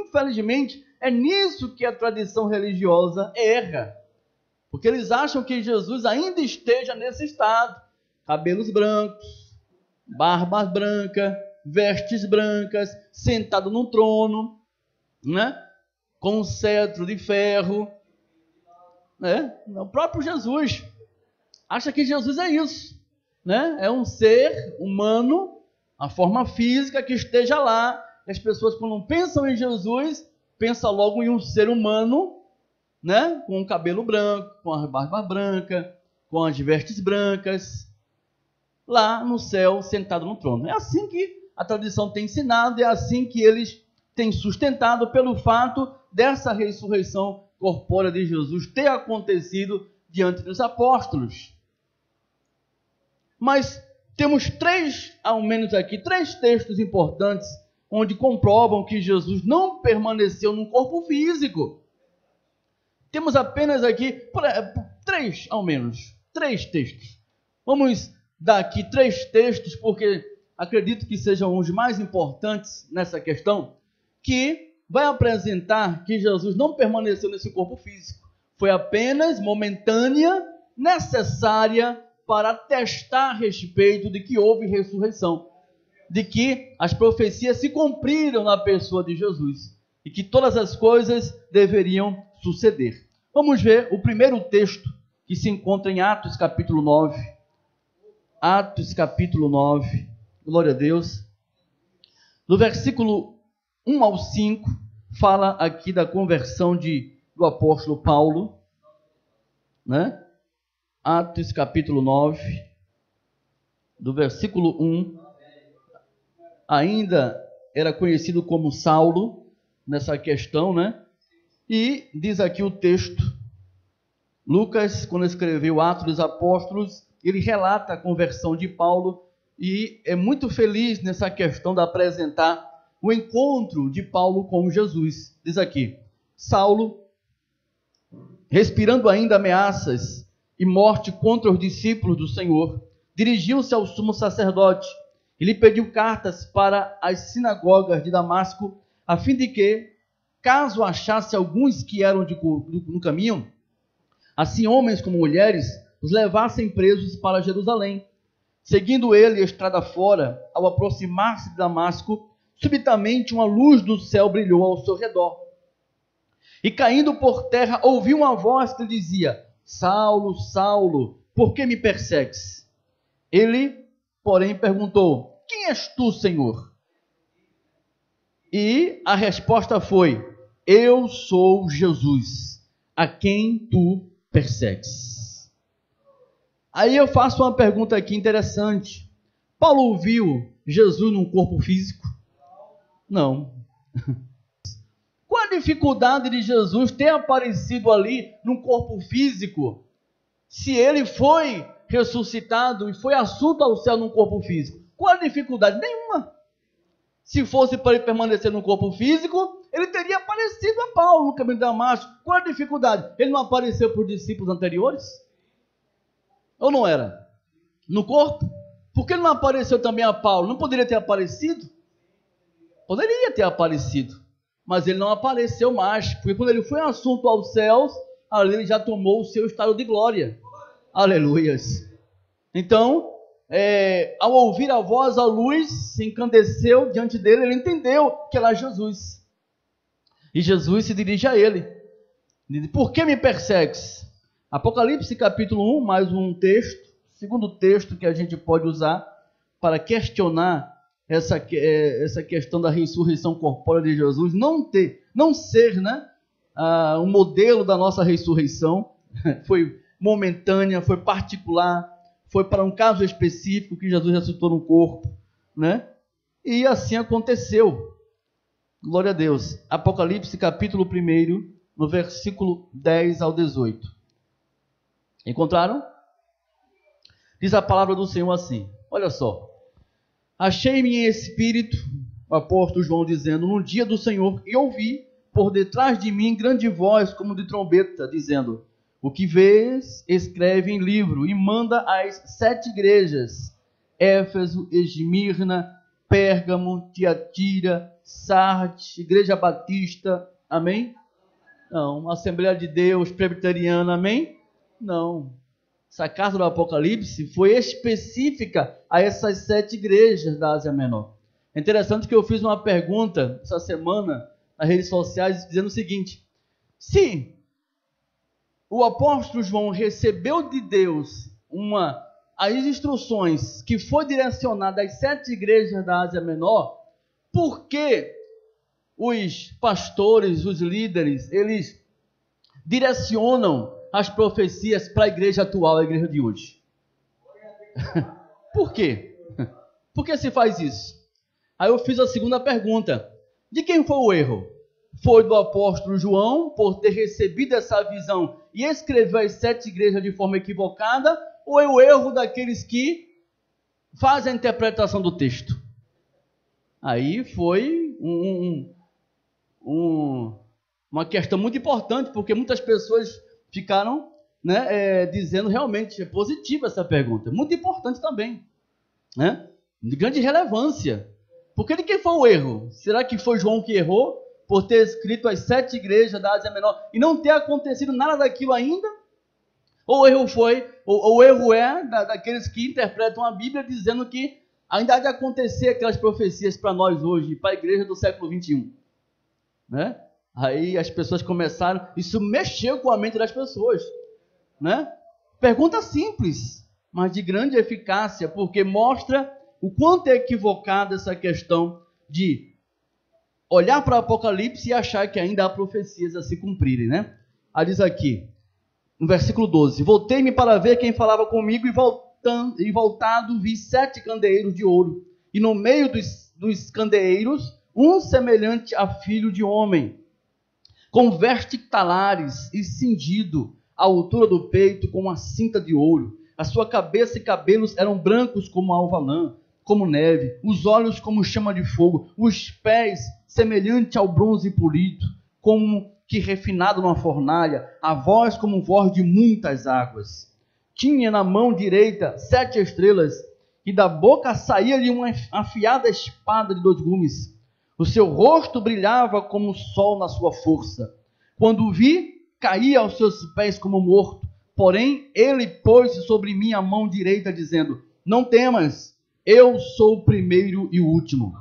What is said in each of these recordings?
Infelizmente, é nisso que a tradição religiosa erra. Porque eles acham que Jesus ainda esteja nesse estado. Cabelos brancos, barba branca, vestes brancas, sentado num trono, né? Com um cetro de ferro. Né? O próprio Jesus acha que Jesus é isso. Né? É um ser humano, a forma física que esteja lá. E as pessoas, quando pensam em Jesus, pensam logo em um ser humano, né? Com o cabelo branco, com a barba branca, com as vestes brancas, lá no céu, sentado no trono. É assim que a tradição tem ensinado, é assim que eles têm sustentado, pelo fato dessa ressurreição corpórea de Jesus ter acontecido diante dos apóstolos. Mas temos ao menos aqui, três textos importantes onde comprovam que Jesus não permaneceu num corpo físico. Temos apenas aqui três textos. Vamos dar aqui três textos, porque acredito que sejam os mais importantes nessa questão, que vai apresentar que Jesus não permaneceu nesse corpo físico. Foi apenas momentânea, necessária para testar a respeito de que houve ressurreição, de que as profecias se cumpriram na pessoa de Jesus e que todas as coisas deveriam suceder. Vamos ver o primeiro texto que se encontra em Atos capítulo 9. Atos capítulo 9, glória a Deus. No versículo 1 ao 5, fala aqui da conversão do apóstolo Paulo, né? Atos capítulo 9, do versículo 1, ainda era conhecido como Saulo, nessa questão, né? E diz aqui o texto, Lucas, quando escreveu Atos dos Apóstolos, ele relata a conversão de Paulo e é muito feliz nessa questão de apresentar o encontro de Paulo com Jesus. Diz aqui, Saulo, respirando ainda ameaças e morte contra os discípulos do Senhor, dirigiu-se ao sumo sacerdote e lhe pediu cartas para as sinagogas de Damasco, a fim de que, caso achasse alguns que eram no caminho, assim homens como mulheres, os levassem presos para Jerusalém. Seguindo ele a estrada fora, ao aproximar-se de Damasco, subitamente uma luz do céu brilhou ao seu redor. E caindo por terra, ouviu uma voz que lhe dizia, Saulo, Saulo, por que me persegues? Ele, porém, perguntou, quem és tu, Senhor? E a resposta foi, eu sou Jesus, a quem tu persegues. Aí eu faço uma pergunta aqui interessante. Paulo viu Jesus num corpo físico? Não. Qual a dificuldade de Jesus ter aparecido ali num corpo físico, se ele foi ressuscitado e foi assunto ao céu num corpo físico? Qual a dificuldade? Nenhuma. Se fosse para ele permanecer no corpo físico, ele teria aparecido a Paulo no caminho de Damasco. Qual a dificuldade? Ele não apareceu para os discípulos anteriores? Ou não era? No corpo? Por que ele não apareceu também a Paulo? Não poderia ter aparecido? Poderia ter aparecido. Mas ele não apareceu mais. Porque quando ele foi assunto aos céus, ali ele já tomou o seu estado de glória. Aleluias. Então, ao ouvir a voz, a luz se encandeceu diante dele, ele entendeu que era Jesus. E Jesus se dirige a ele. Diz, por que me persegues? Apocalipse capítulo 1, mais um texto, segundo texto que a gente pode usar para questionar essa questão da ressurreição corpórea de Jesus, não ser, né, um modelo da nossa ressurreição, foi momentânea, foi particular, foi para um caso específico que Jesus ressuscitou no corpo, né? E assim aconteceu. Glória a Deus. Apocalipse capítulo 1, no versículo 10 ao 18. Encontraram? Diz a palavra do Senhor assim, olha só. Achei-me em espírito, o apóstolo João dizendo, no dia do Senhor, e ouvi por detrás de mim grande voz como de trombeta, dizendo, o que vês, escreve em livro e manda às 7 igrejas, Éfeso, Esmirna, Pérgamo, Tiatira, Sardes, Igreja Batista, amém? Não. Assembleia de Deus, Presbiteriana, amém? Não. Essa carta do Apocalipse foi específica a essas 7 igrejas da Ásia Menor. É interessante que eu fiz uma pergunta essa semana nas redes sociais dizendo o seguinte: se o apóstolo João recebeu de Deus as instruções que foi direcionada às 7 igrejas da Ásia Menor, por que os pastores, os líderes, eles direcionam as profecias para a igreja atual, a igreja de hoje? Por quê? Por que se faz isso? Aí eu fiz a segunda pergunta: de quem foi o erro? Foi do apóstolo João, por ter recebido essa visão e escreveu as 7 igrejas de forma equivocada, ou é o erro daqueles que fazem a interpretação do texto? Aí foi uma questão muito importante, porque muitas pessoas ficaram, dizendo realmente é positiva essa pergunta. Muito importante também, né? De grande relevância. Porque de quem foi o erro? Será que foi João que errou por ter escrito as 7 igrejas da Ásia Menor e não ter acontecido nada daquilo ainda? Ou o erro é daqueles que interpretam a Bíblia dizendo que ainda há de acontecer aquelas profecias para nós hoje, para a igreja do século 21, né? Aí as pessoas começaram, isso mexeu com a mente das pessoas, né? Pergunta simples, mas de grande eficácia, porque mostra o quanto é equivocada essa questão de olhar para o Apocalipse e achar que ainda há profecias a se cumprirem, né? Aí diz aqui, no versículo 12: voltei-me para ver quem falava comigo e voltado vi 7 candeeiros de ouro, e no meio dos candeeiros um semelhante a filho de homem, com vestes talares e cingido à altura do peito com uma cinta de ouro. A sua cabeça e cabelos eram brancos como alva lã, como neve, os olhos como chama de fogo, os pés semelhante ao bronze polido, como que refinado numa fornalha, a voz como voz de muitas águas. Tinha na mão direita 7 estrelas, e da boca saía-lhe uma afiada espada de 2 gumes. O seu rosto brilhava como o sol na sua força. Quando o vi, caía aos seus pés como morto. Porém, ele pôs sobre mim a mão direita, dizendo: não temas, eu sou o primeiro e o último.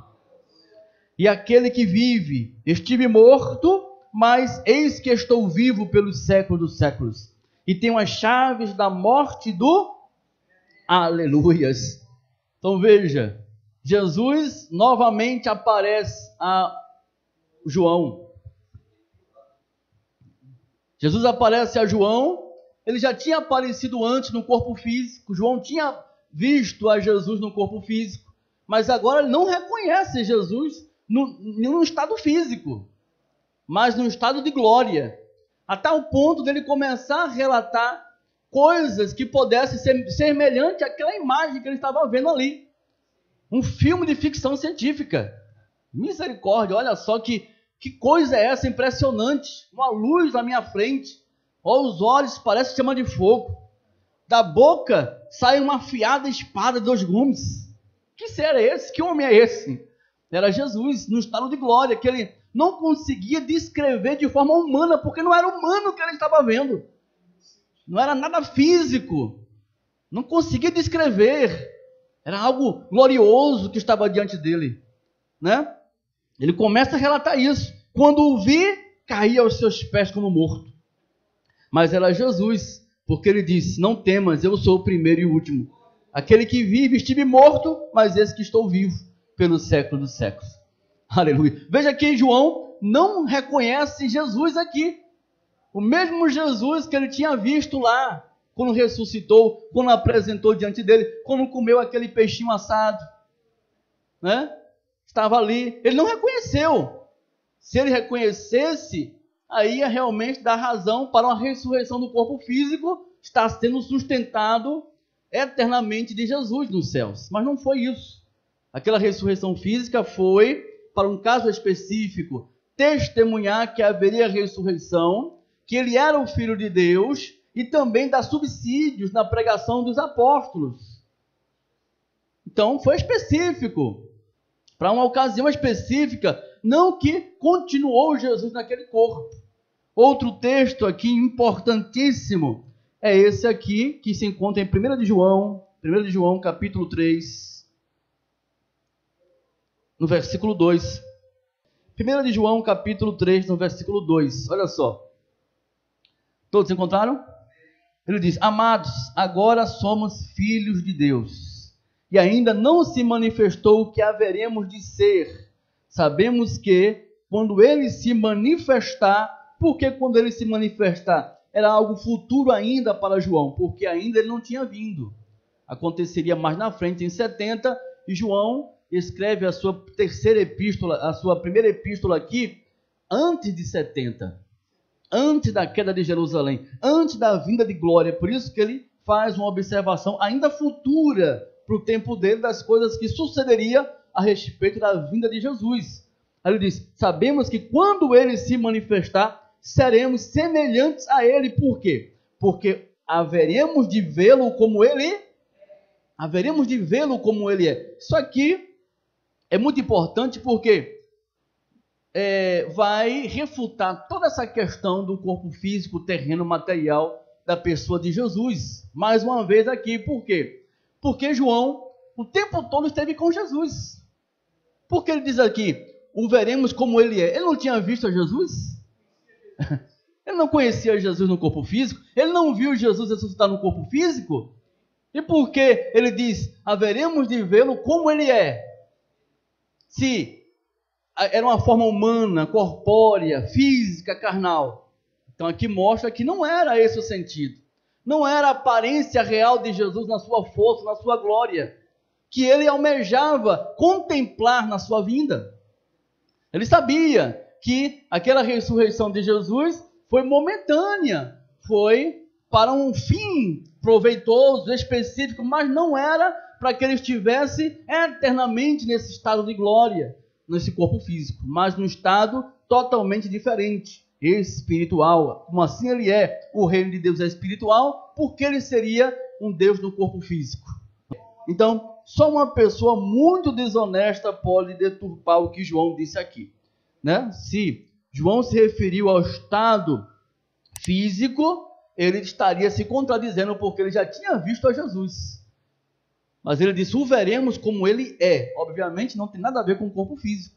E aquele que vive, estive morto, mas eis que estou vivo pelos séculos dos séculos. E tenho as chaves da morte do... Aleluias! Então veja, Jesus novamente aparece a João. Jesus aparece a João, ele já tinha aparecido antes no corpo físico, João tinha visto a Jesus no corpo físico, mas agora ele não reconhece Jesus no estado físico, mas no estado de glória, até o ponto dele começar a relatar coisas que pudessem ser semelhantes àquela imagem que ele estava vendo ali. Um filme de ficção científica. Misericórdia, olha só que coisa é essa impressionante. Uma luz na minha frente. Olha, os olhos parecem chama de fogo. Da boca sai uma afiada espada de 2 gumes. Que ser é esse? Que homem é esse? Era Jesus, no estado de glória, que ele não conseguia descrever de forma humana, porque não era humano o que ele estava vendo. Não era nada físico. Não conseguia descrever. Era algo glorioso que estava diante dele, né? Ele começa a relatar isso. Quando o vi, caía aos seus pés como morto. Mas era Jesus, porque ele disse: não temas, eu sou o primeiro e o último. Aquele que vive, estive morto, mas esse que estou vivo pelo século dos séculos. Aleluia. Veja que João não reconhece Jesus aqui. O mesmo Jesus que ele tinha visto lá, quando ressuscitou, quando apresentou diante dele, quando comeu aquele peixinho assado, né? Estava ali, ele não reconheceu. Se ele reconhecesse, aí ia realmente dar razão para uma ressurreição do corpo físico estar sendo sustentado eternamente de Jesus nos céus. Mas não foi isso. Aquela ressurreição física foi para um caso específico, testemunhar que haveria ressurreição, que ele era o Filho de Deus, e também dar subsídios na pregação dos apóstolos. Então foi específico, para uma ocasião específica, não que continuou Jesus naquele corpo. Outro texto aqui importantíssimo é esse aqui, que se encontra em 1 de João, capítulo 3, no versículo 2. 1 de João, capítulo 3, no versículo 2. Olha só. Todos encontraram? Ele diz: amados, agora somos filhos de Deus, e ainda não se manifestou o que haveremos de ser. Sabemos que, quando ele se manifestar, porque quando ele se manifestar, era algo futuro ainda para João, porque ainda ele não tinha vindo. Aconteceria mais na frente, em 70, e João escreve a sua terceira epístola, a sua primeira epístola aqui, antes de 70. Antes da queda de Jerusalém, antes da vinda de glória. Por isso que ele faz uma observação ainda futura para o tempo dele, das coisas que sucederia a respeito da vinda de Jesus. Aí ele diz: sabemos que quando ele se manifestar, seremos semelhantes a ele. Por quê? Porque haveremos de vê-lo como ele é. Haveremos de vê-lo como ele é. Isso aqui é muito importante porque vai refutar toda essa questão do corpo físico, terreno, material da pessoa de Jesus. Mais uma vez aqui, por quê? Porque João, o tempo todo, esteve com Jesus. Porque ele diz aqui: o veremos como ele é. Ele não tinha visto a Jesus? Ele não conhecia Jesus no corpo físico? Ele não viu Jesus ressuscitar no corpo físico? E por que ele diz: haveremos de vê-lo como ele é? Se era uma forma humana, corpórea, física, carnal. Então aqui mostra que não era esse o sentido. Não era a aparência real de Jesus na sua força, na sua glória, que ele almejava contemplar na sua vinda. Ele sabia que aquela ressurreição de Jesus foi momentânea, foi para um fim proveitoso, específico, mas não era para que ele estivesse eternamente nesse estado de glória, nesse corpo físico, mas num estado totalmente diferente, espiritual. Como assim ele é? O reino de Deus é espiritual, porque ele seria um Deus no corpo físico. Então, só uma pessoa muito desonesta pode deturpar o que João disse aqui, né? Se João se referiu ao estado físico, ele estaria se contradizendo, porque ele já tinha visto a Jesus. Mas ele disse: o veremos como ele é. Obviamente não tem nada a ver com o corpo físico.